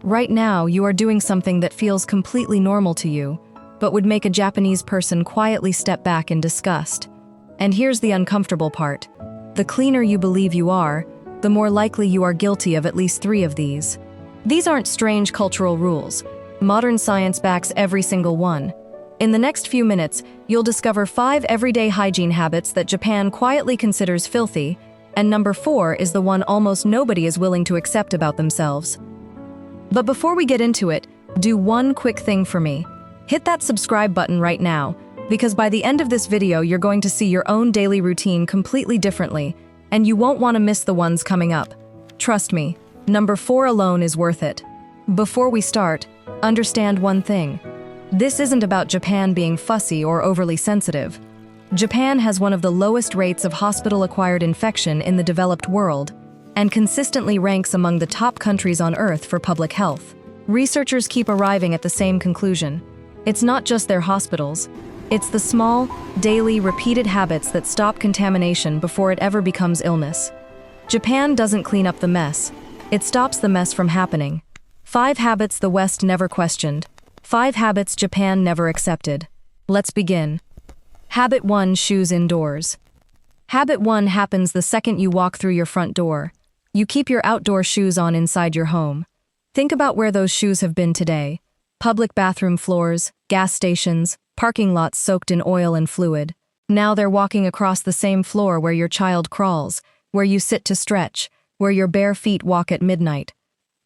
Right now, you are doing something that feels completely normal to you, but would make a Japanese person quietly step back in disgust. And here's the uncomfortable part. The cleaner you believe you are, the more likely you are guilty of at least 3 of these. These aren't strange cultural rules. Modern science backs every single one. In the next few minutes, you'll discover 5 everyday hygiene habits that Japan quietly considers filthy, and number 4 is the one almost nobody is willing to accept about themselves. But before we get into it, do one quick thing for me. Hit that subscribe button right now, because by the end of this video you're going to see your own daily routine completely differently, and you won't want to miss the ones coming up. Trust me, number 4 alone is worth it. Before we start, understand one thing. This isn't about Japan being fussy or overly sensitive. Japan has one of the lowest rates of hospital-acquired infection in the developed world, and consistently ranks among the top countries on Earth for public health. Researchers keep arriving at the same conclusion. It's not just their hospitals, it's the small, daily, repeated habits that stop contamination before it ever becomes illness. Japan doesn't clean up the mess, it stops the mess from happening. 5 habits the West never questioned. 5 habits Japan never accepted. Let's begin. Habit 1: shoes indoors. Habit 1 happens the second you walk through your front door. You keep your outdoor shoes on inside your home. Think about where those shoes have been today. Public bathroom floors, gas stations, parking lots soaked in oil and fluid. Now they're walking across the same floor where your child crawls, where you sit to stretch, where your bare feet walk at midnight.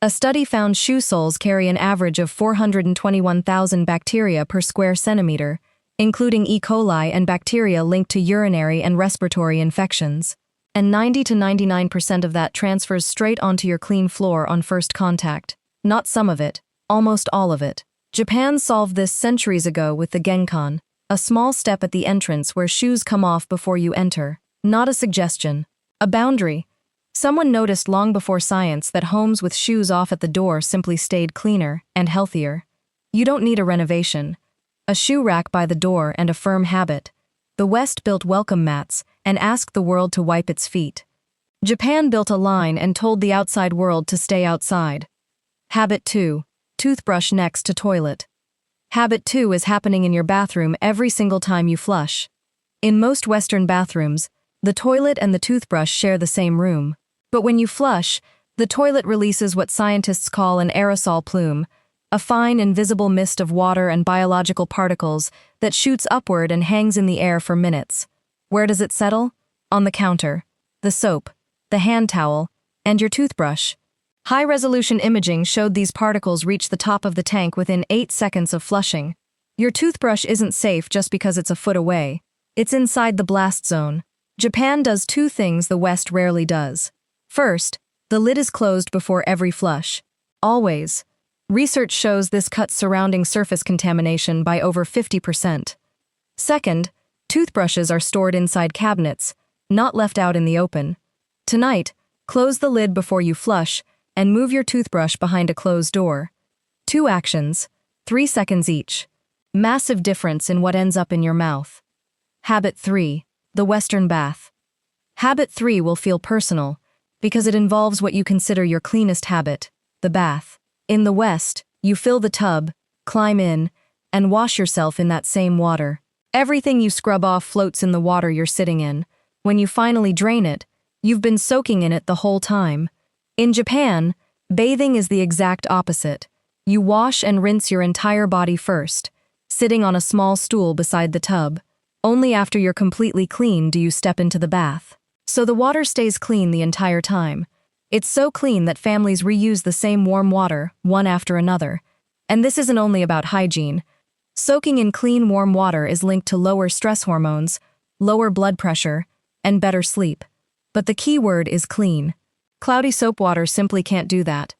A study found shoe soles carry an average of 421,000 bacteria per square centimeter, including E. coli and bacteria linked to urinary and respiratory infections. And 90 to 99% of that transfers straight onto your clean floor on first contact. Not some of it, almost all of it. Japan solved this centuries ago with the Genkan, a small step at the entrance where shoes come off before you enter. Not a suggestion, a boundary. Someone noticed long before science that homes with shoes off at the door simply stayed cleaner and healthier. You don't need a renovation. A shoe rack by the door and a firm habit. The West built welcome mats and asked the world to wipe its feet. Japan built a line and told the outside world to stay outside. Habit 2: toothbrush next to toilet. Habit 2 is happening in your bathroom every single time you flush. In most Western bathrooms, the toilet and the toothbrush share the same room. But when you flush, the toilet releases what scientists call an aerosol plume, a fine, invisible mist of water and biological particles that shoots upward and hangs in the air for minutes. Where does it settle? On the counter, the soap, the hand towel, and your toothbrush. High-resolution imaging showed these particles reach the top of the tank within 8 seconds of flushing. Your toothbrush isn't safe just because it's a foot away. It's inside the blast zone. Japan does 2 things the West rarely does. First, the lid is closed before every flush. Always. Research shows this cuts surrounding surface contamination by over 50%. Second, toothbrushes are stored inside cabinets, not left out in the open. Tonight, close the lid before you flush and move your toothbrush behind a closed door. 2 actions, 3 seconds each. Massive difference in what ends up in your mouth. Habit 3: the Western bath. Habit 3 will feel personal, because it involves what you consider your cleanest habit, the bath. In the West, you fill the tub, climb in, and wash yourself in that same water. Everything you scrub off floats in the water you're sitting in. When you finally drain it, you've been soaking in it the whole time. In Japan, bathing is the exact opposite. You wash and rinse your entire body first, sitting on a small stool beside the tub. Only after you're completely clean do you step into the bath. So the water stays clean the entire time. It's so clean that families reuse the same warm water, one after another. And this isn't only about hygiene. Soaking in clean, warm water is linked to lower stress hormones, lower blood pressure, and better sleep. But the key word is clean. Cloudy soap water simply can't do that.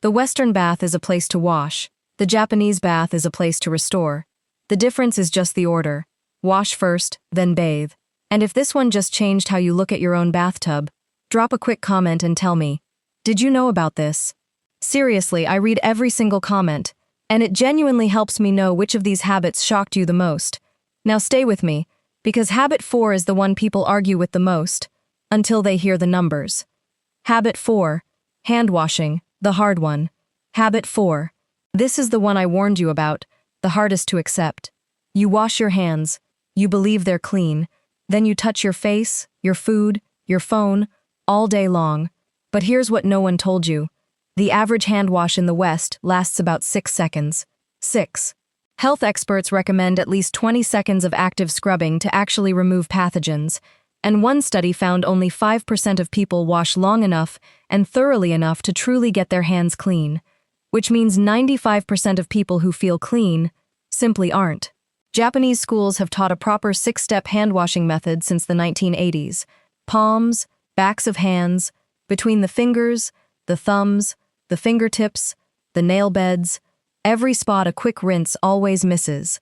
The Western bath is a place to wash. The Japanese bath is a place to restore. The difference is just the order. Wash first, then bathe. And if this one just changed how you look at your own bathtub, drop a quick comment and tell me, did you know about this? Seriously, I read every single comment, and it genuinely helps me know which of these habits shocked you the most. Now stay with me, because habit 4 is the one people argue with the most, until they hear the numbers. Habit 4: hand washing, the hard one. Habit 4. This is the one I warned you about, the hardest to accept. You wash your hands, you believe they're clean, then you touch your face, your food, your phone, all day long. But here's what no one told you. The average hand wash in the West lasts about 6 seconds. 6. Health experts recommend at least 20 seconds of active scrubbing to actually remove pathogens, and one study found only 5% of people wash long enough and thoroughly enough to truly get their hands clean, which means 95% of people who feel clean simply aren't. Japanese schools have taught a proper 6-step hand-washing method since the 1980s. Palms, backs of hands, between the fingers, the thumbs, the fingertips, the nail beds, every spot a quick rinse always misses.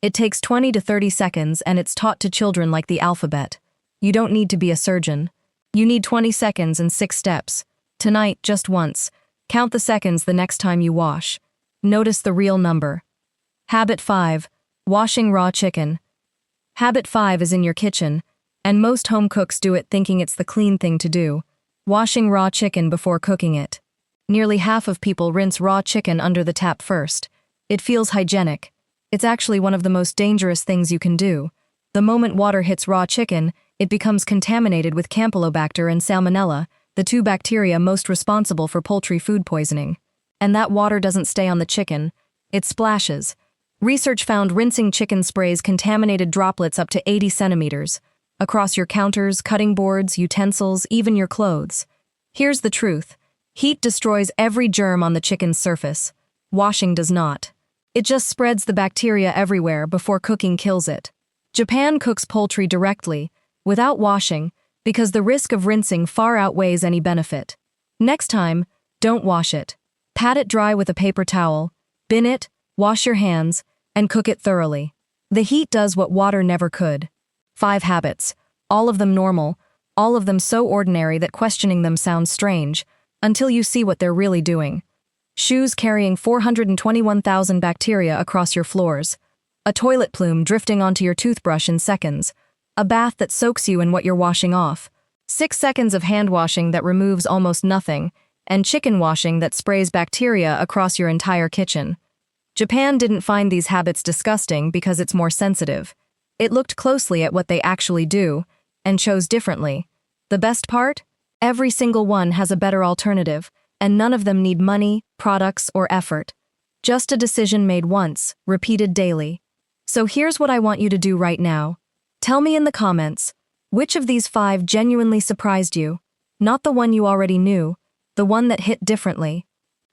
It takes 20 to 30 seconds and it's taught to children like the alphabet. You don't need to be a surgeon. You need 20 seconds and 6 steps. Tonight, just once. Count the seconds the next time you wash. Notice the real number. Habit 5. Washing raw chicken. Habit 5 is in your kitchen, and most home cooks do it thinking it's the clean thing to do. Washing raw chicken before cooking it. Nearly half of people rinse raw chicken under the tap first. It feels hygienic. It's actually one of the most dangerous things you can do. The moment water hits raw chicken, it becomes contaminated with Campylobacter and Salmonella, the 2 bacteria most responsible for poultry food poisoning. And that water doesn't stay on the chicken. It splashes. Research found rinsing chicken sprays contaminated droplets up to 80 centimeters, across your counters, cutting boards, utensils, even your clothes. Here's the truth. Heat destroys every germ on the chicken's surface. Washing does not. It just spreads the bacteria everywhere before cooking kills it. Japan cooks poultry directly, without washing, because the risk of rinsing far outweighs any benefit. Next time, don't wash it. Pat it dry with a paper towel, bin it, wash your hands, and cook it thoroughly. The heat does what water never could. 5 habits, all of them normal, all of them so ordinary that questioning them sounds strange, until you see what they're really doing. Shoes carrying 421,000 bacteria across your floors. A toilet plume drifting onto your toothbrush in seconds. A bath that soaks you in what you're washing off. 6 seconds of hand washing that removes almost nothing, and chicken washing that sprays bacteria across your entire kitchen. Japan didn't find these habits disgusting because it's more sensitive. It looked closely at what they actually do, and chose differently. The best part? Every single one has a better alternative, and none of them need money, products, or effort. Just a decision made once, repeated daily. So here's what I want you to do right now. Tell me in the comments, which of these 5 genuinely surprised you? Not the one you already knew, the one that hit differently.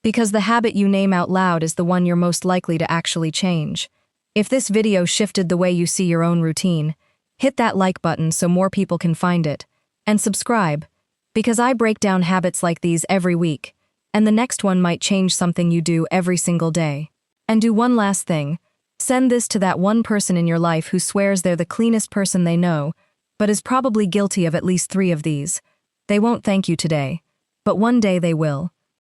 Because the habit you name out loud is the one you're most likely to actually change. If this video shifted the way you see your own routine, hit that like button so more people can find it. And subscribe, because I break down habits like these every week, and the next one might change something you do every single day. And do one last thing. Send this to that one person in your life who swears they're the cleanest person they know, but is probably guilty of at least 3 of these. They won't thank you today, but one day they will.